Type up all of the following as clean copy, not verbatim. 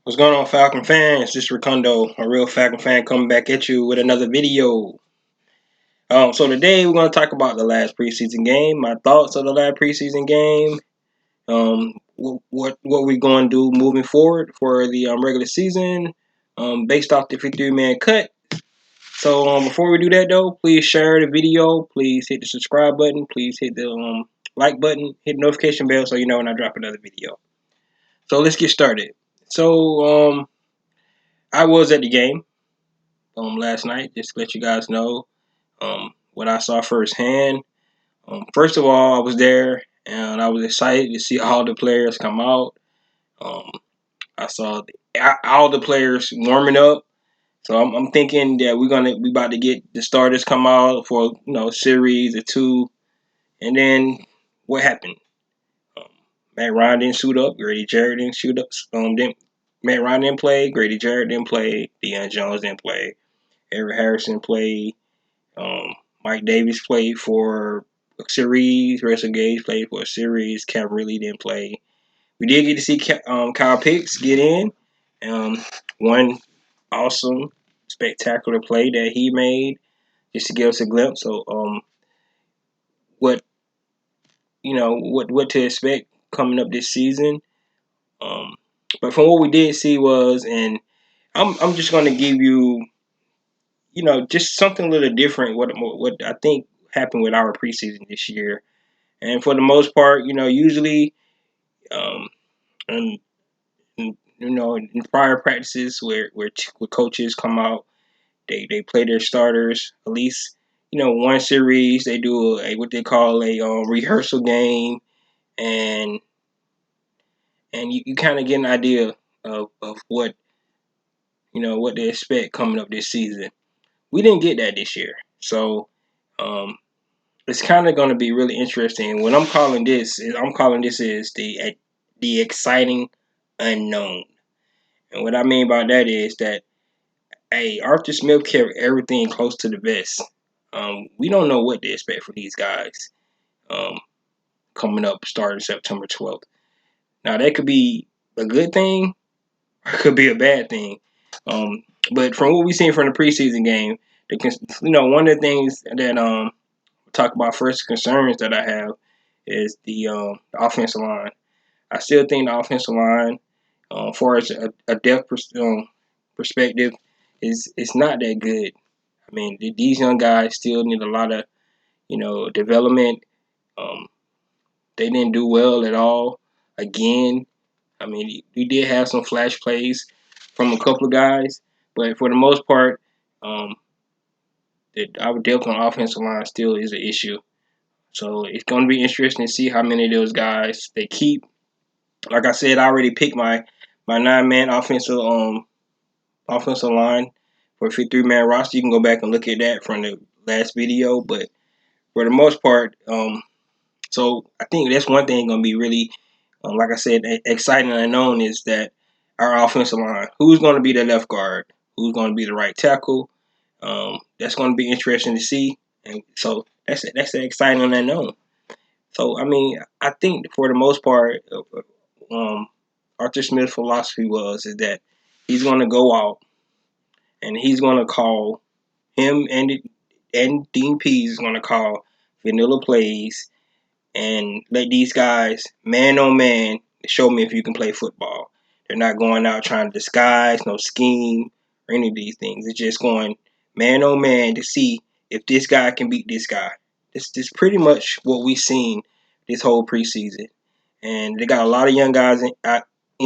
What's going on, Falcon fans? This is Ricondo, a real Falcon fan, coming back at you with another video. So today we're going to talk about the last preseason game, my thoughts of the last preseason game, what we're going to do moving forward for the regular season, based off the 53-man cut. So before we do that, though, please share the video. Please hit the subscribe button. Please hit the like button. Hit the notification bell so you know when I drop another video. So let's get started. So I was at the game last night, just to let you guys know what I saw firsthand. First of all, I was there and I was excited to see all the players come out. Um, I saw all the players warming up, so I'm thinking that we about to get the starters come out for series or two, and then what happened? Um, Matt Ryan didn't suit up. Grady Jarrett didn't shoot up. Matt Ryan didn't play. Grady Jarrett didn't play. Deion Jones didn't play. Eric Harrison played. Mike Davis played for a series. Russell Gage played for a series. Calvin Ridley didn't play. We did get to see Kyle Pitts get in. One awesome, spectacular play that he made just to give us a glimpse of what what to expect coming up this season. But from what we did see was, and I'm just going to give you just something a little different. What I think happened with our preseason this year, and for the most part, usually, um, and, in prior practices where coaches come out, they play their starters at least one series. They do a what they call a rehearsal game, and you kind of get an idea of what to expect coming up this season. We didn't get that this year, so. It's kind of going to be really interesting. What I'm calling this is the exciting unknown. And what I mean by that is that, hey, Arthur Smith kept everything close to the vest. We don't know what to expect for these guys um, coming up starting September 12th. Now that could be a good thing, or it could be a bad thing. But from what we've seen from the preseason game, one of the things that talk about first concerns that I have is the offensive line. I still think the offensive line, far as a depth perspective, is not that good. I mean, these young guys still need a lot of development. Um, they didn't do well at all. Again, I mean, we did have some flash plays from a couple of guys, but for the most part, um, our depth on offensive line still is an issue. So it's going to be interesting to see how many of those guys they keep. Like I said, I already picked my 9-man offensive line for a 53-man roster. You can go back and look at that from the last video. But for the most part, so I think that's one thing going to be really, like I said, exciting and unknown is that our offensive line. Who's going to be the left guard? Who's going to be the right tackle? That's going to be interesting to see. And so that's the exciting and unknown. So I mean, I think for the most part, um, Arthur Smith's philosophy is that he's going to go out and he's going to call him and Dean Pease is going to call vanilla plays and let these guys man on man show me if you can play football. They're not going out trying to disguise, no scheme or any of these things. It's just going man on man to see if this guy can beat this guy. This pretty much what we've seen this whole preseason. And they got a lot of young guys in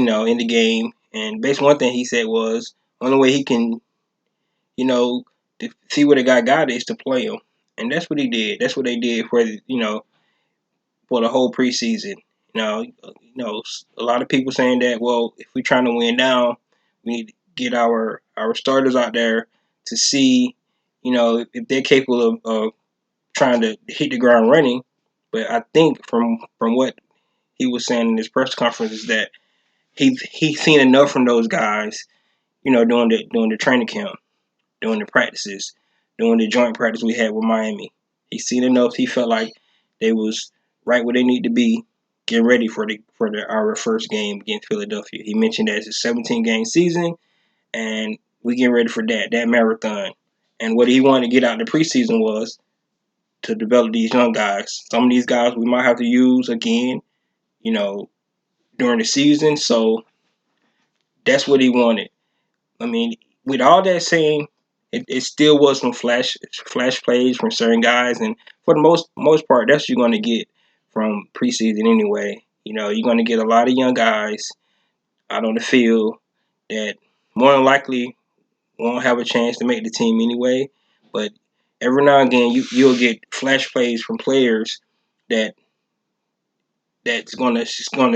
the game. And basically one thing he said was only way he can, to see what a guy got is to play him. And that's what he did. That's what they did for the whole preseason. A lot of people saying that, well, if we're trying to win now, we need to get our starters out there to see, if they're capable of trying to hit the ground running. But I think from what he was saying in his press conference is that he's seen enough from those guys, during the training camp, doing the practices, doing the joint practice we had with Miami. He's seen enough. He felt like they was right where they need to be, getting ready for our first game against Philadelphia. He mentioned that it's a 17-game season, and we getting ready for that marathon. And what he wanted to get out of the preseason was to develop these young guys. Some of these guys we might have to use again, you know, during the season. So that's what he wanted. I mean, with all that saying, it still was some flash plays from certain guys, and for the most part, that's what you're going to get from preseason anyway. You know, you're going to get a lot of young guys out on the field that more than likely won't have a chance to make the team anyway. But every now and again, you'll get flash plays from players that that's gonna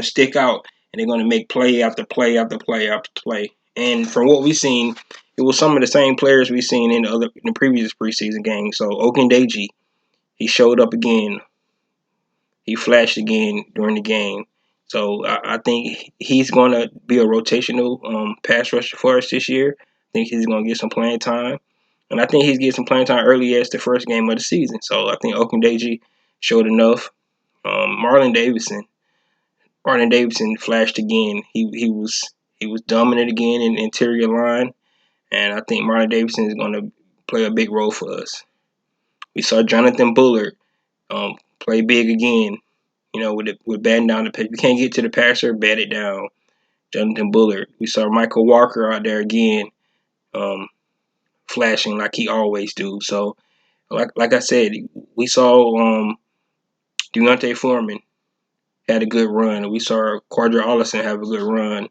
stick out, and they're gonna make play after play after play after play. And from what we've seen, it was some of the same players we've seen in the previous preseason games. So Ogundeji, he showed up again. He flashed again during the game. So I think he's going to be a rotational pass rusher for us this year. I think he's going to get some playing time. And I think he's getting some playing time early as the first game of the season. So I think Ogundeji showed enough. Marlon Davidson flashed again. He was dominant again in the interior line. And I think Marlon Davidson is going to play a big role for us. We saw Jonathan Bullard play big again. You know, with batting down the pitch. We can't get to the passer, bat it down. Jonathan Bullard. We saw Michael Walker out there again, flashing like he always do. So, like I said, we saw Deontay Foreman had a good run. We saw Quadra Allison have a good run.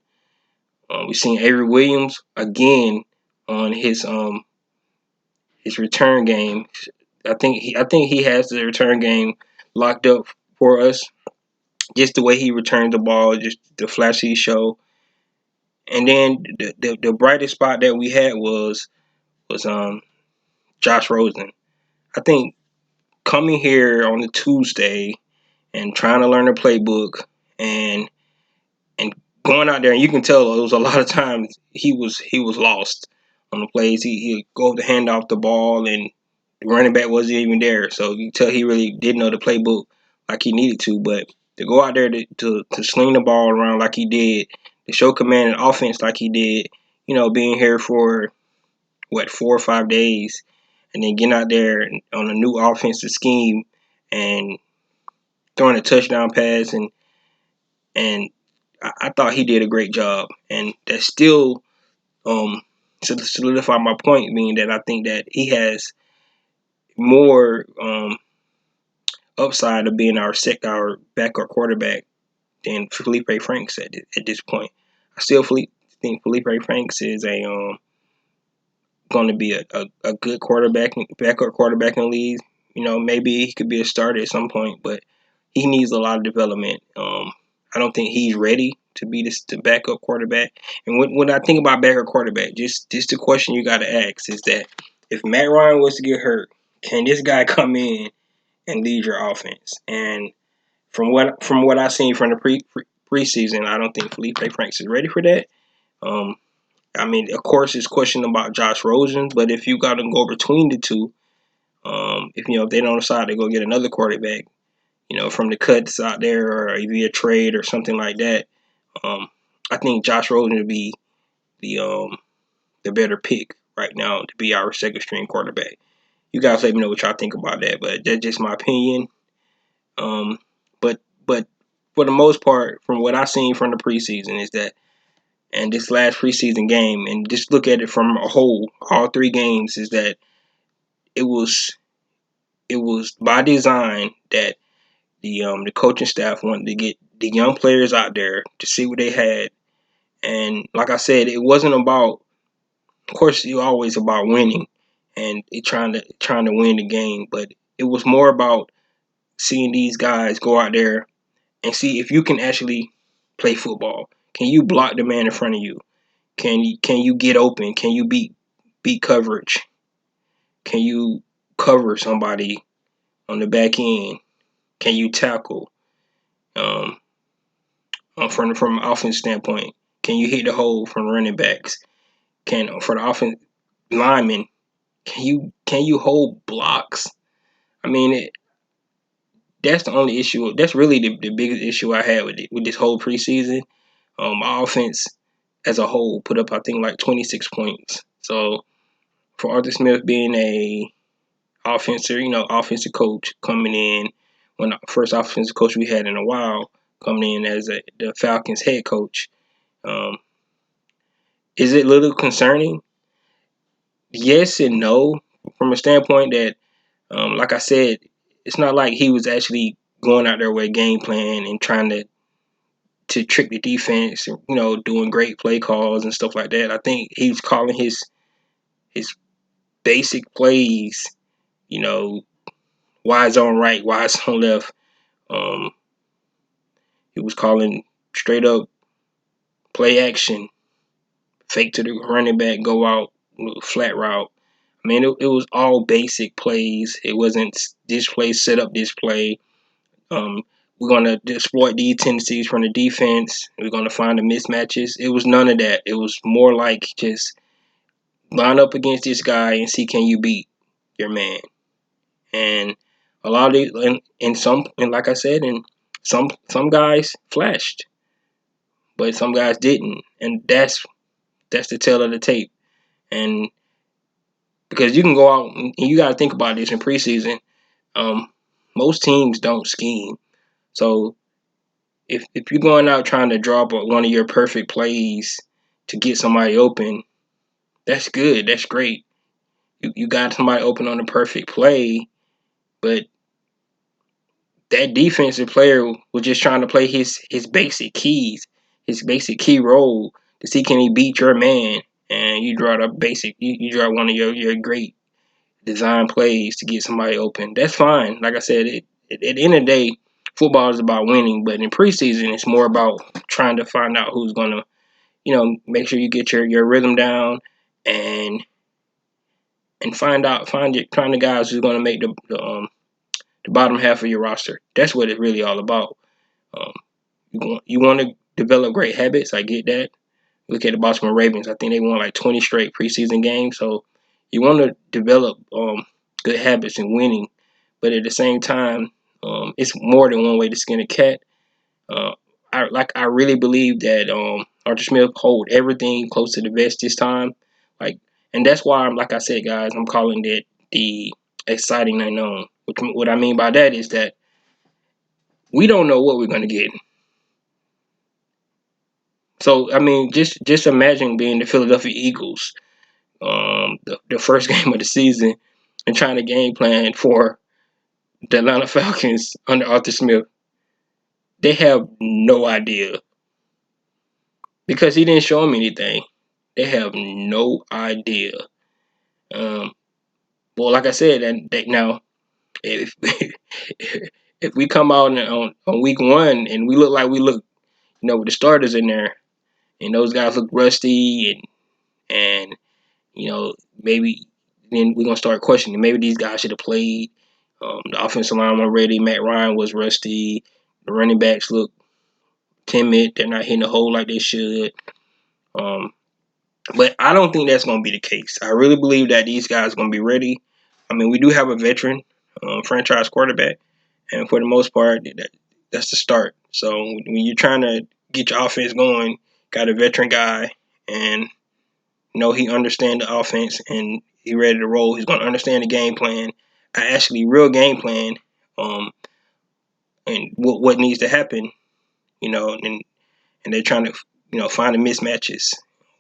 We seen Avery Williams again on his return game. I think he has the return game locked up for us. Just the way he returned the ball, just the flashy show. And then the brightest spot that we had was Josh Rosen. I think coming here on a Tuesday and trying to learn the playbook and going out there, and you can tell it was a lot of times he was lost on the plays. He'd go to hand off the ball, and the running back wasn't even there. So you can tell he really didn't know the playbook like he needed to. But to go out there to sling the ball around like he did, to show command and offense like he did, you know, being here for 4 or 5 days, and then getting out there on a new offensive scheme and throwing a touchdown pass, and I thought he did a great job, and that still to solidify my point, being that I think that he has more upside of being our backup quarterback than Felipe Franks at this point. I still think Felipe Franks is going to be a good backup quarterback in the league. You know, maybe he could be a starter at some point, but he needs a lot of development. I don't think he's ready to be the backup quarterback. And when I think about backup quarterback, just the question you got to ask is that if Matt Ryan was to get hurt, can this guy come in and lead your offense? And from what I've seen from the preseason, I don't think Felipe Franks is ready for that. I mean, of course, it's question about Josh Rosen, but if you got to go between the two, if they don't decide to go get another quarterback, from the cuts out there or via trade or something like that, I think Josh Rosen would be the better pick right now to be our second string quarterback. You guys let me know what y'all think about that, but that's just my opinion. But for the most part, from what I've seen from the preseason is that, and this last preseason game, and just look at it from a whole, all 3 games, is that it was by design that the coaching staff wanted to get the young players out there to see what they had. And like I said, it wasn't about, of course, you're always about winning and trying to win the game, but it was more about seeing these guys go out there and see if you can actually play football. Can you block the man in front of you? Can you get open? Can you beat coverage? Can you cover somebody on the back end? Can you tackle? From an offense standpoint, can you hit the hole from running backs? For the offense linemen, can you hold blocks? I mean, that's the only issue. That's really the biggest issue I had with this whole preseason. My offense as a whole put up, I think, like 26 points. So for Arthur Smith being a offensive coach coming in, when the first offensive coach we had in a while coming in as the Falcons head coach, um, is it a little concerning? Yes and no, from a standpoint that, like I said, it's not like he was actually going out there with a game plan and trying to trick the defense, doing great play calls and stuff like that. I think he was calling his basic plays, you know, wide zone right, wide zone left. Um, he was calling straight up play action, fake to the running back, go out, flat route. I mean, it was all basic plays. It wasn't this play, set up this play. We're going to exploit these tendencies from the defense. We're going to find the mismatches. It was none of that. It was more like just line up against this guy and see can you beat your man. And a lot of these, and like I said, and some guys flashed, but some guys didn't, and that's the tail of the tape. And because you can go out and you got to think about this in preseason, most teams don't scheme. So if you're going out trying to drop one of your perfect plays to get somebody open, that's good. That's great. You got somebody open on the perfect play, but that defensive player was just trying to play his basic keys, his basic key role to see can he beat your man. And you draw you draw one of your great design plays to get somebody open. That's fine. Like I said, at the end of the day, football is about winning, but in preseason, it's more about trying to find out who's gonna, make sure you get your rhythm down and find the guys who's gonna make the bottom half of your roster. That's what it's really all about. Um, you want to develop great habits. I get that. Look at the Baltimore Ravens. I think they won like 20 straight preseason games. So you want to develop good habits in winning, but at the same time, it's more than one way to skin a cat. Uh, I really believe that Arthur Smith hold everything close to the vest this time. Like, and that's why like I said, guys, I'm calling that the exciting unknown. What I mean by that is that we don't know what we're gonna get. So I mean, just imagine being the Philadelphia Eagles, the first game of the season, and trying to game plan for the Atlanta Falcons under Arthur Smith. They have no idea because he didn't show them anything. They have no idea. Um, well, like I said, now if if we come out on week one and we look like we look, with the starters in there, and those guys look rusty and maybe then we're gonna start questioning. Maybe these guys should have played. The offensive line wasn't ready. Matt Ryan was rusty. The running backs look timid. They're not hitting the hole like they should. But I don't think that's gonna be the case. I really believe that these guys are gonna be ready. I mean, we do have a veteran franchise quarterback, and for the most part, that's the start. So when you're trying to get your offense going, got a veteran guy, and he understands the offense and he ready to roll. He's going to understand the game plan, actually real game plan, and what needs to happen. And they're trying to find the mismatches.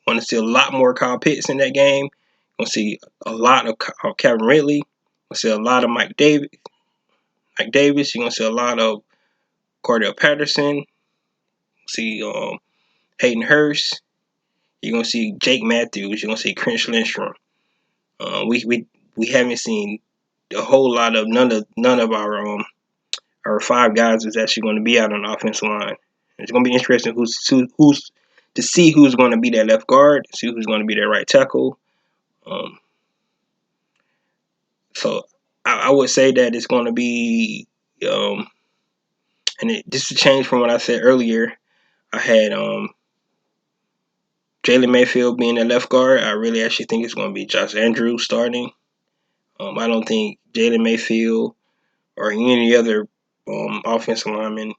Want to see a lot more Kyle Pitts in that game. Want to see a lot of Calvin Ridley. Want to see a lot of Mike Davis. You're going to see a lot of Cordell Patterson. See Hayden Hurst. You're going to see Jake Matthews. You're going to see Chris Lindstrom. We haven't seen a whole lot of none of our five guys is actually going to be out on the offensive line. It's going to be interesting who's to see who's going to be that left guard, see who's going to be that right tackle. So I would say that it's going to be, this is a change from what I said earlier. I had Jalen Mayfield being the left guard. I really actually think it's going to be Josh Andrews starting. I don't think Jalen Mayfield or any other offensive lineman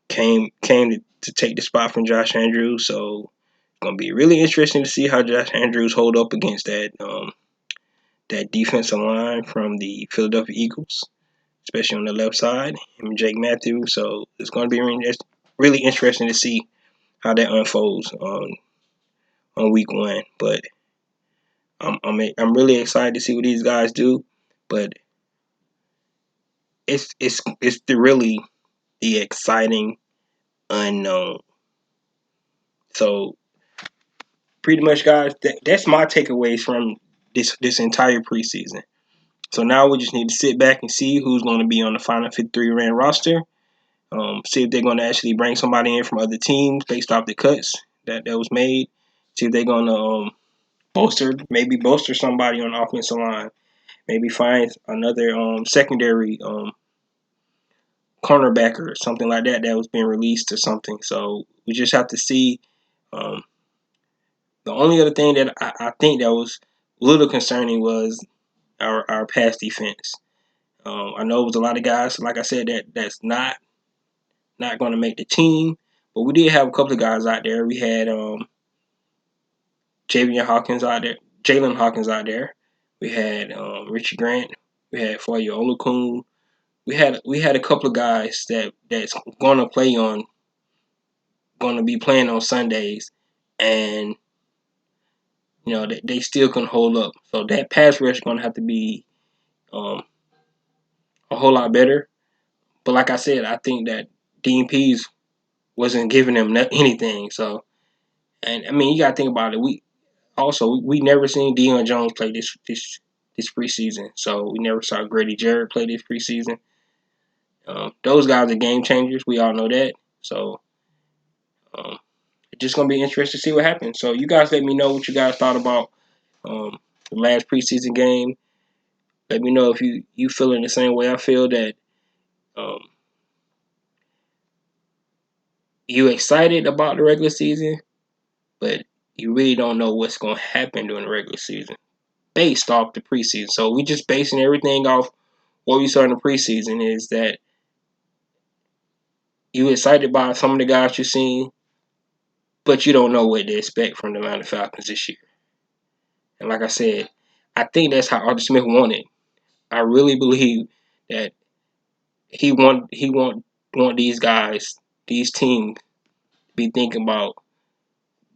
came to take the spot from Josh Andrews. So it's gonna be really interesting to see how Josh Andrews hold up against that defensive line from the Philadelphia Eagles, especially on the left side, him and Jake Matthews. So it's gonna be really interesting to see how that unfolds on week one. But I'm really excited to see what these guys do. But it's really the exciting unknown. So pretty much, guys, that's my takeaways from this entire preseason. So now we just need to sit back and see who's going to be on the final 53-man roster. See if they're going to actually bring somebody in from other teams based off the cuts that was made. See if they're going to bolster somebody on the offensive line. Maybe find another secondary cornerback or something like that was being released or something. So we just have to see. Um, the only other thing that I think that was a little concerning was our pass defense. I know it was a lot of guys, like I said, that's not going to make the team, but we did have a couple of guys out there. We had Jalen Hawkins out there. We had Richie Grant. We had Foye Olukun. We had a couple of guys that's going to be playing on Sundays, and they still can hold up. So that pass rush is going to have to be um, a whole lot better. But like I said, I think that DMPs wasn't giving them anything. So, and I mean, you got to think about it. We never seen Deion Jones play this preseason. So we never saw Grady Jarrett play this preseason. Those guys are game changers. We all know that. So um, it's just gonna be interesting to see what happens. So you guys let me know what you guys thought about the last preseason game. Let me know if you feeling the same way I feel, that um, you excited about the regular season, but you really don't know what's gonna happen during the regular season based off the preseason. So we just basing everything off what we saw in the preseason. Is that you excited about some of the guys you've seen, but you don't know what to expect from the Atlanta Falcons this year. And like I said, I think that's how Arthur Smith wanted. I really believe that he want these guys, these teams, to be thinking about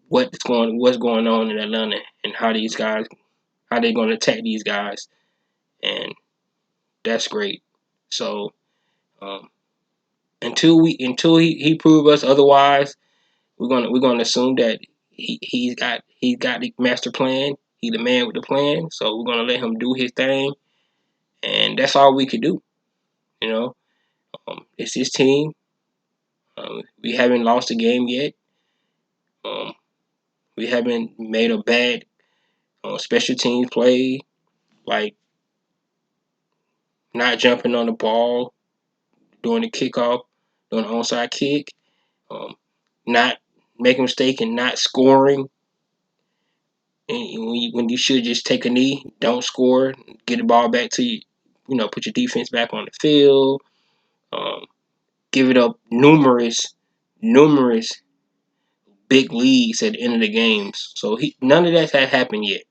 what's going on in Atlanta and how they're going to attack these guys, and that's great. So um, until he prove us otherwise, we're gonna assume that he's got the master plan. He's the man with the plan. So we're gonna let him do his thing, and that's all we can do. You know, it's his team. We haven't lost a game yet. Um, we haven't made a bad special teams play, like not jumping on the ball during the kickoff, doing the onside kick, um, not making a mistake and not scoring. And when you should just take a knee, don't score, get the ball back to you, put your defense back on the field, um, give it up numerous big leads at the end of the games. So none of that had happened yet.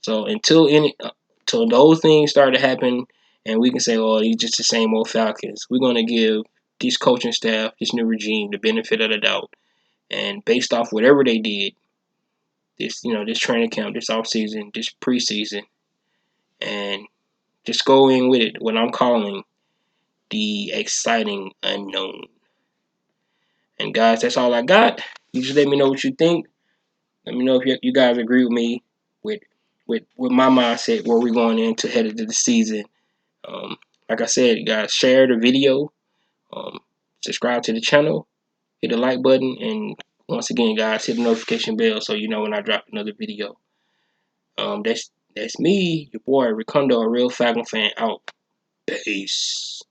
So until those things start to happen, and we can say, "Oh, he's just the same old Falcons," we're gonna give this coaching staff, this new regime, the benefit of the doubt, and based off whatever they did, this training camp, this offseason, this preseason, and just go in with it. What I'm calling the exciting unknown. And guys, that's all I got. You just let me know what you think. Let me know if you guys agree with me with with my mindset where we're going into headed to the season. Um, like I said, you guys share the video, um, subscribe to the channel, hit the like button, and once again, guys, hit the notification bell so you know when I drop another video. That's me, your boy Ricondo, a real Falcon fan. Out. Peace.